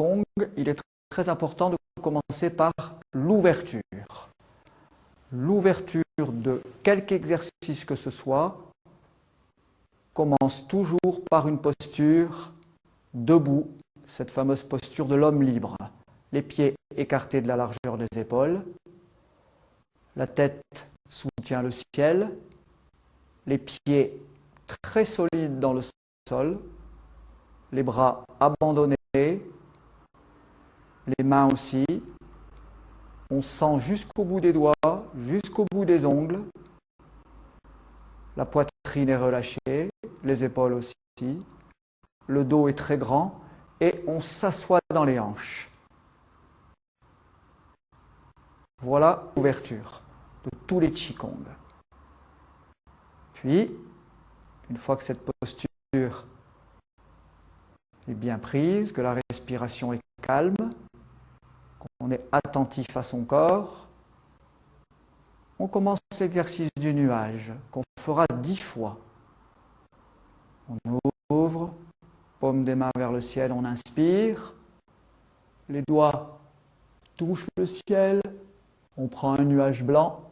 Qigong, il est très important de commencer par l'ouverture. L'ouverture de quelque exercice que ce soit commence toujours par une posture debout, cette fameuse posture de l'homme libre. Les pieds écartés de la largeur des épaules, la tête soutient le ciel, les pieds très solides dans le sol, les bras abandonnés, les mains aussi. On sent jusqu'au bout des doigts, jusqu'au bout des ongles. La poitrine est relâchée, les épaules aussi. Le dos est très grand et on s'assoit dans les hanches. Voilà l'ouverture de tous les Qigong. Puis, une fois que cette posture est bien prise, que la respiration est calme, qu'on est attentif à son corps, on commence l'exercice du nuage qu'on fera 10 fois. On ouvre, paume des mains vers le ciel, on inspire, les doigts touchent le ciel, on prend un nuage blanc,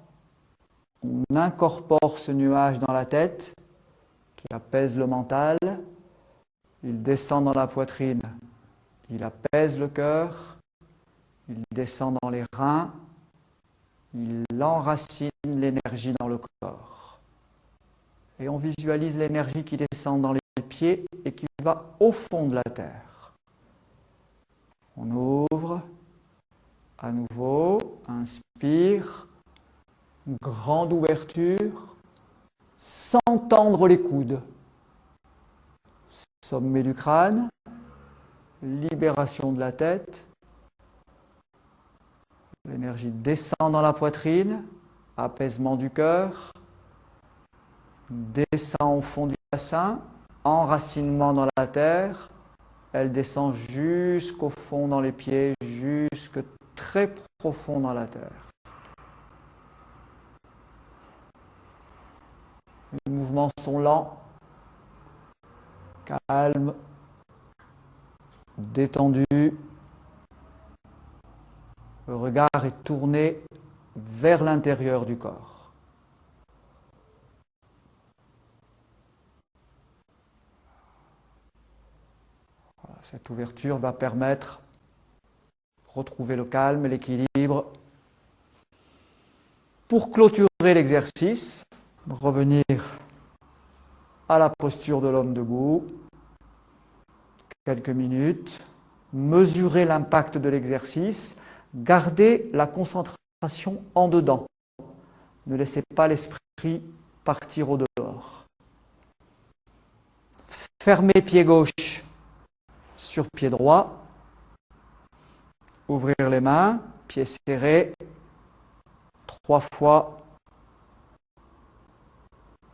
on incorpore ce nuage dans la tête qui apaise le mental, il descend dans la poitrine, il apaise le cœur, il descend dans les reins, il enracine l'énergie dans le corps. Et on visualise l'énergie qui descend dans les pieds et qui va au fond de la terre. On ouvre, à nouveau, inspire, grande ouverture, sans tendre les coudes. Sommet du crâne, libération de la tête. L'énergie descend dans la poitrine, apaisement du cœur, descend au fond du bassin, enracinement dans la terre, elle descend jusqu'au fond dans les pieds, jusque très profond dans la terre. Les mouvements sont lents, calmes, détendus. Le regard est tourné vers l'intérieur du corps. Voilà, cette ouverture va permettre de retrouver le calme et l'équilibre. Pour clôturer l'exercice, revenir à la posture de l'homme debout, quelques minutes, mesurer l'impact de l'exercice, garder la concentration en dedans. Ne laissez pas l'esprit partir au dehors. Fermez pied gauche sur pied droit. Ouvrir les mains, pieds serrés. 3 fois.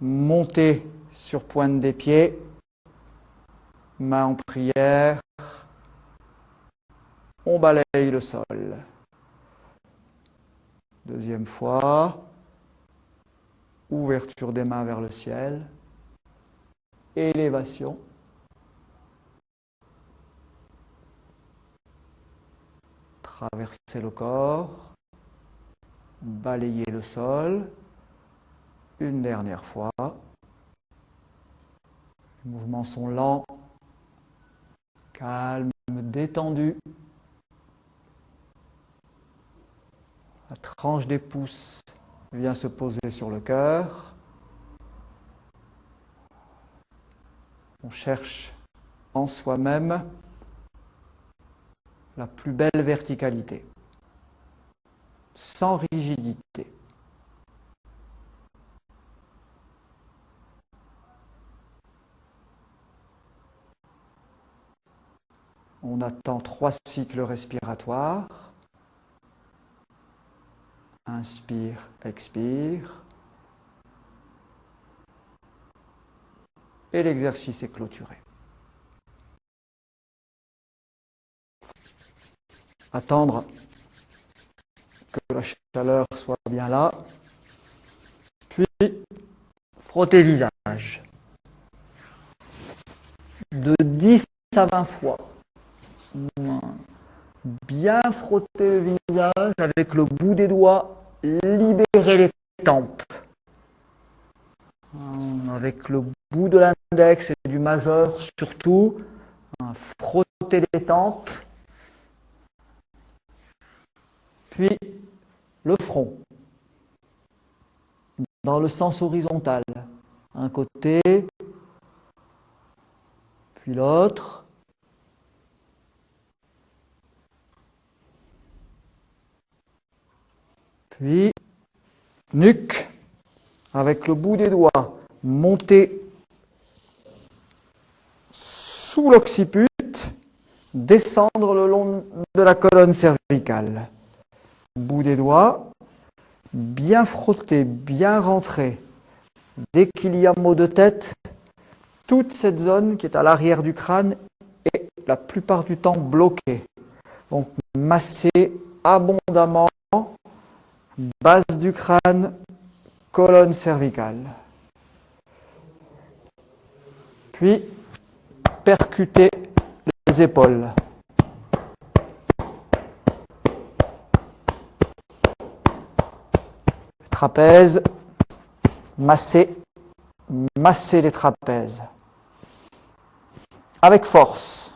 Monter sur pointe des pieds. Mains en prière. On balaye le sol. Deuxième fois. Ouverture des mains vers le ciel. Élévation. Traverser le corps. Balayer le sol. Une dernière fois. Les mouvements sont lents, calmes, détendus. La tranche des pouces vient se poser sur le cœur. On cherche en soi-même la plus belle verticalité, sans rigidité. On attend 3 cycles respiratoires. Inspire, expire. Et l'exercice est clôturé. Attendre que la chaleur soit bien là. Puis, frotter le visage. De 10 à 20 fois. Bien frotter le visage avec le bout des doigts, libérer les tempes. Avec le bout de l'index et du majeur surtout, frotter les tempes. Puis le front, dans le sens horizontal. Un côté, puis l'autre. Puis nuque, avec le bout des doigts, monter sous l'occiput, descendre le long de la colonne cervicale. Bout des doigts, bien frotter, bien rentrer. Dès qu'il y a maux de tête, toute cette zone qui est à l'arrière du crâne est la plupart du temps bloquée. Donc masser abondamment base du crâne, colonne cervicale. Puis percuter les épaules. Trapèze, masser les trapèzes. Avec force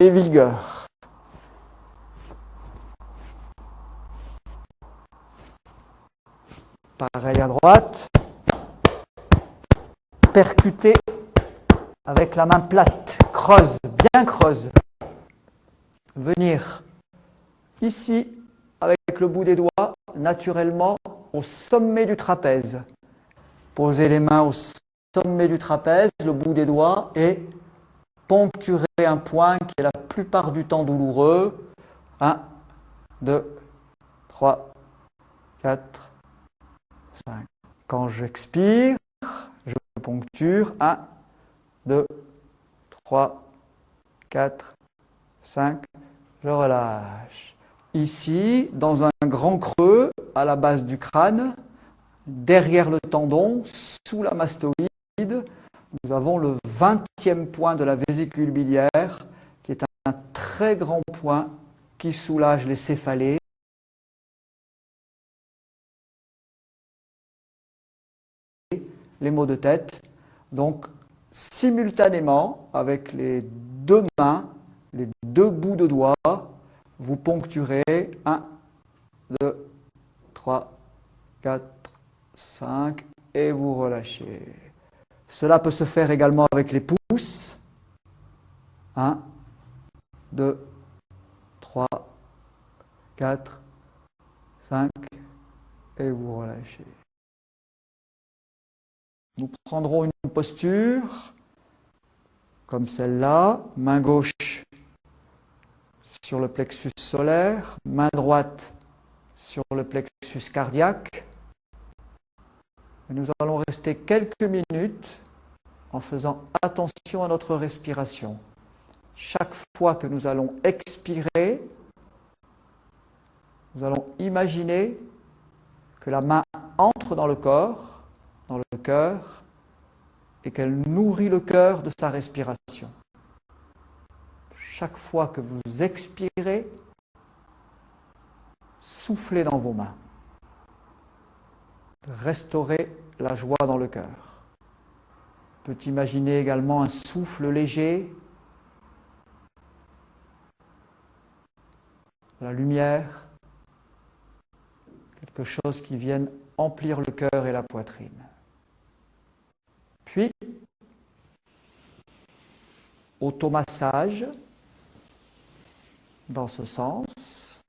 et vigueur. Pareil à droite. Percuter avec la main plate. Creuse, bien creuse. Venir ici avec le bout des doigts, naturellement, au sommet du trapèze. Poser les mains au sommet du trapèze, le bout des doigts, et poncturer un point qui est la plupart du temps douloureux. 1, 2, 3, 4, 5. Quand j'expire, je poncture. 1, 2, 3, 4, 5. Je relâche. Ici, dans un grand creux à la base du crâne, derrière le tendon, sous la mastoïde, nous avons le 20e point de la vésicule biliaire, qui est un très grand point qui soulage les céphalées. Les maux de tête. Donc, simultanément, avec les deux mains, les deux bouts de doigts, vous poncturez 1, 2, 3, 4, 5 et vous relâchez. Cela peut se faire également avec les pouces. 1, 2, 3, 4, 5 et vous relâchez. Nous prendrons une posture comme celle-là, main gauche sur le plexus solaire, main droite sur le plexus cardiaque. Et nous allons rester quelques minutes en faisant attention à notre respiration. Chaque fois que nous allons expirer, nous allons imaginer que la main entre dans le corps, dans le cœur, et qu'elle nourrit le cœur de sa respiration. Chaque fois que vous expirez, soufflez dans vos mains. Restaurez la joie dans le cœur. On peut imaginer également un souffle léger, de la lumière, quelque chose qui vienne emplir le cœur et la poitrine. Puis, automassage dans ce sens.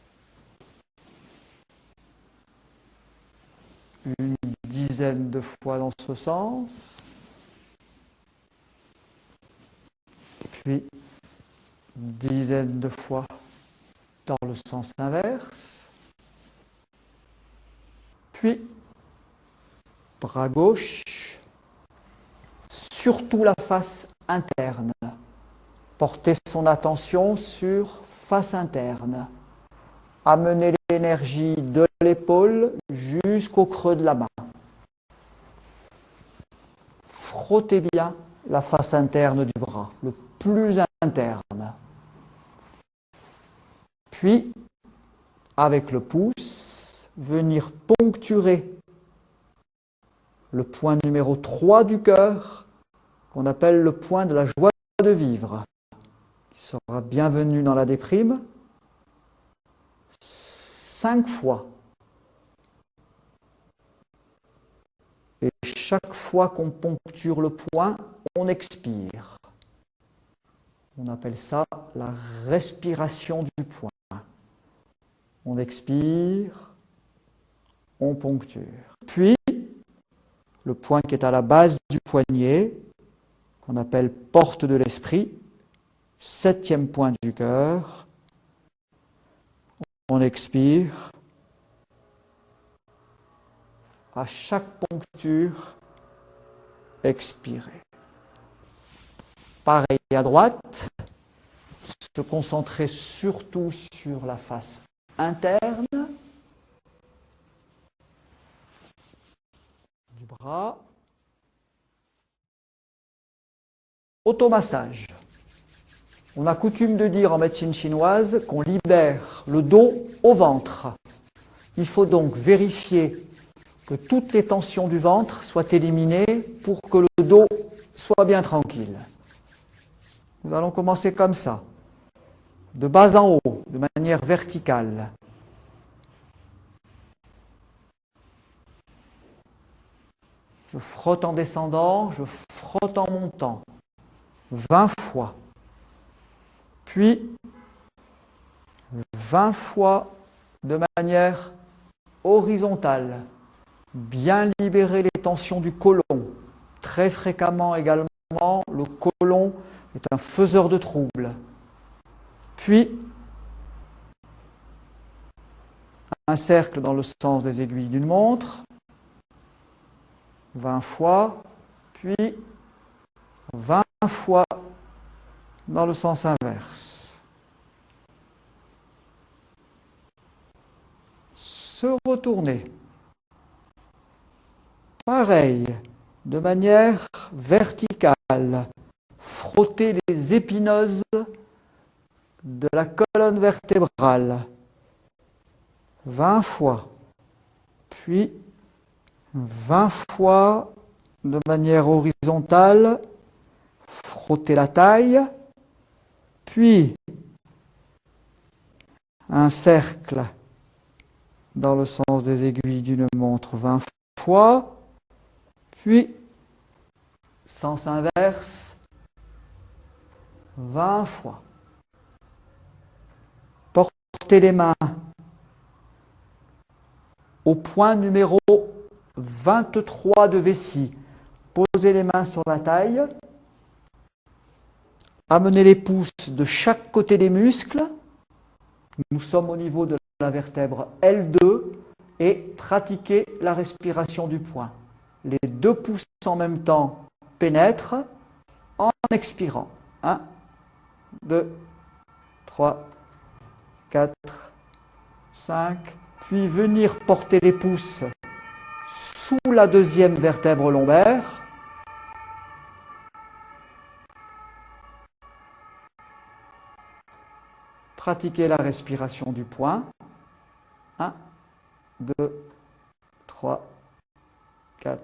Une dizaine de fois dans ce sens. Puis, une dizaine de fois dans le sens inverse. Puis, bras gauche, surtout la face interne. Porter son attention sur face interne. Amener l'énergie de l'épaule jusqu'au creux de la main. Frottez bien la face interne du bras, le plus interne. Puis, avec le pouce, venir poncturer le point numéro 3 du cœur, qu'on appelle le point de la joie de vivre, qui sera bienvenu dans la déprime, 5 fois. Et chaque fois qu'on poncture le point, on expire. On appelle ça la respiration du point. On expire, on poncture. Puis, le point qui est à la base du poignet, qu'on appelle porte de l'esprit, 7e point du cœur. On expire. À chaque poncture, expirer. Pareil à droite, se concentrer surtout sur la face interne du bras. Automassage. On a coutume de dire en médecine chinoise qu'on libère le dos au ventre. Il faut donc vérifier que toutes les tensions du ventre soient éliminées pour que le dos soit bien tranquille. Nous allons commencer comme ça, de bas en haut, de manière verticale. Je frotte en descendant, je frotte en montant, 20 fois. Puis, 20 fois de manière horizontale. Bien libérer les tensions du côlon. Très fréquemment également, le côlon est un faiseur de troubles. Puis, un cercle dans le sens des aiguilles d'une montre, 20 fois, puis 20 fois dans le sens inverse. Se retourner. Pareil, de manière verticale, frotter les épineuses de la colonne vertébrale, 20 fois, puis 20 fois de manière horizontale, frotter la taille, puis un cercle dans le sens des aiguilles d'une montre, 20 fois, puis, sens inverse, 20 fois. Portez les mains au point numéro 23 de vessie. Posez les mains sur la taille. Amenez les pouces de chaque côté des muscles. Nous sommes au niveau de la vertèbre L2 et pratiquez la respiration du poing. Les 2 pouces en même temps pénètrent en expirant. 1, 2, 3, 4, 5. Puis venir porter les pouces sous la 2e vertèbre lombaire. Pratiquez la respiration du poing. 1, 2, 3, 4,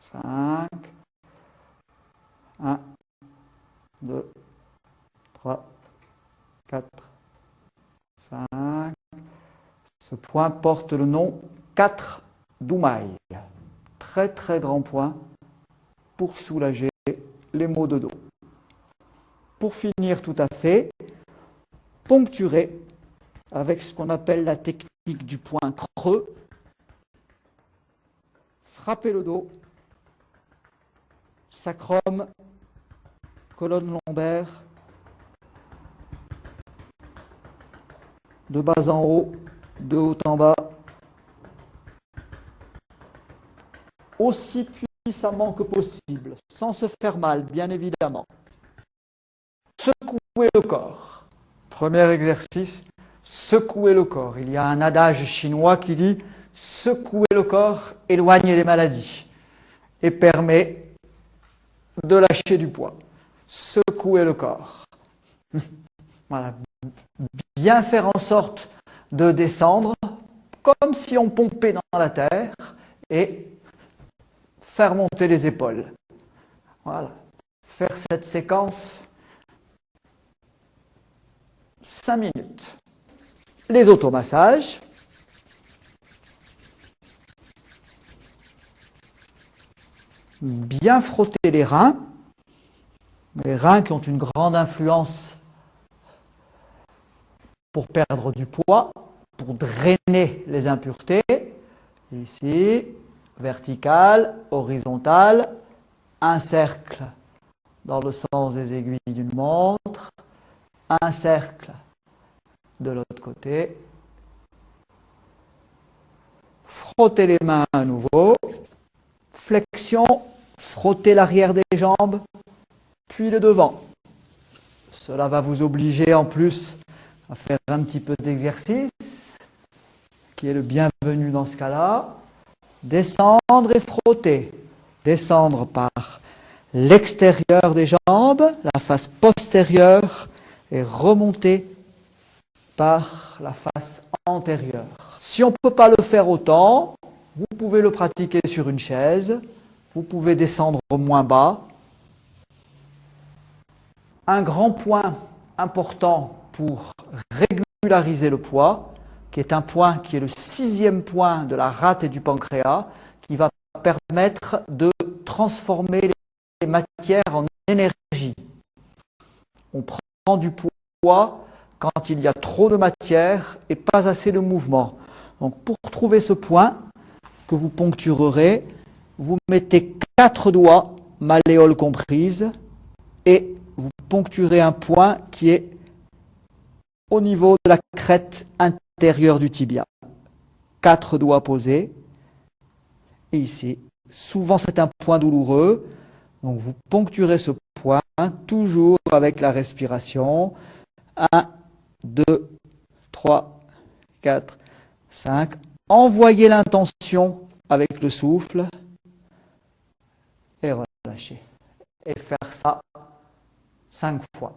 5. 1, 2, 3, 4, 5. Ce point porte le nom 4 Doumaï. Très très grand point pour soulager les maux de dos. Pour finir tout à fait, poncturer avec ce qu'on appelle la technique du point creux. Frappez le dos, sacrum, colonne lombaire, de bas en haut, de haut en bas, aussi puissamment que possible, sans se faire mal, bien évidemment. Secouez le corps. Premier exercice, secouer le corps. Il y a un adage chinois qui dit « secouer le corps éloigne les maladies » et permet de lâcher du poids. Secouer le corps. Voilà, bien faire en sorte de descendre comme si on pompait dans la terre et faire monter les épaules. Voilà. Faire cette séquence 5 minutes. Les automassages. Bien frotter les reins qui ont une grande influence pour perdre du poids, pour drainer les impuretés. Ici, vertical, horizontal, un cercle dans le sens des aiguilles d'une montre, un cercle de l'autre côté. Frotter les mains à nouveau. Flexion, frotter l'arrière des jambes, puis le devant. Cela va vous obliger en plus à faire un petit peu d'exercice, qui est le bienvenu dans ce cas-là. Descendre et frotter. Descendre par l'extérieur des jambes, la face postérieure, et remonter par la face antérieure. Si on ne peut pas le faire autant, vous pouvez le pratiquer sur une chaise, vous pouvez descendre moins bas. Un grand point important pour régulariser le poids, qui est un point qui est le 6e point de la rate et du pancréas, qui va permettre de transformer les matières en énergie. On prend du poids quand il y a trop de matière et pas assez de mouvement. Donc pour trouver ce point que vous poncturerez, vous mettez 4 doigts, malléoles comprises, et vous poncturez un point qui est au niveau de la crête intérieure du tibia. 4 doigts posés. Et ici, souvent c'est un point douloureux. Donc vous poncturez ce point, toujours avec la respiration. 1, 2, 3, 4, 5. Envoyez l'intention avec le souffle. Et relâchez. Et faire ça 5 fois.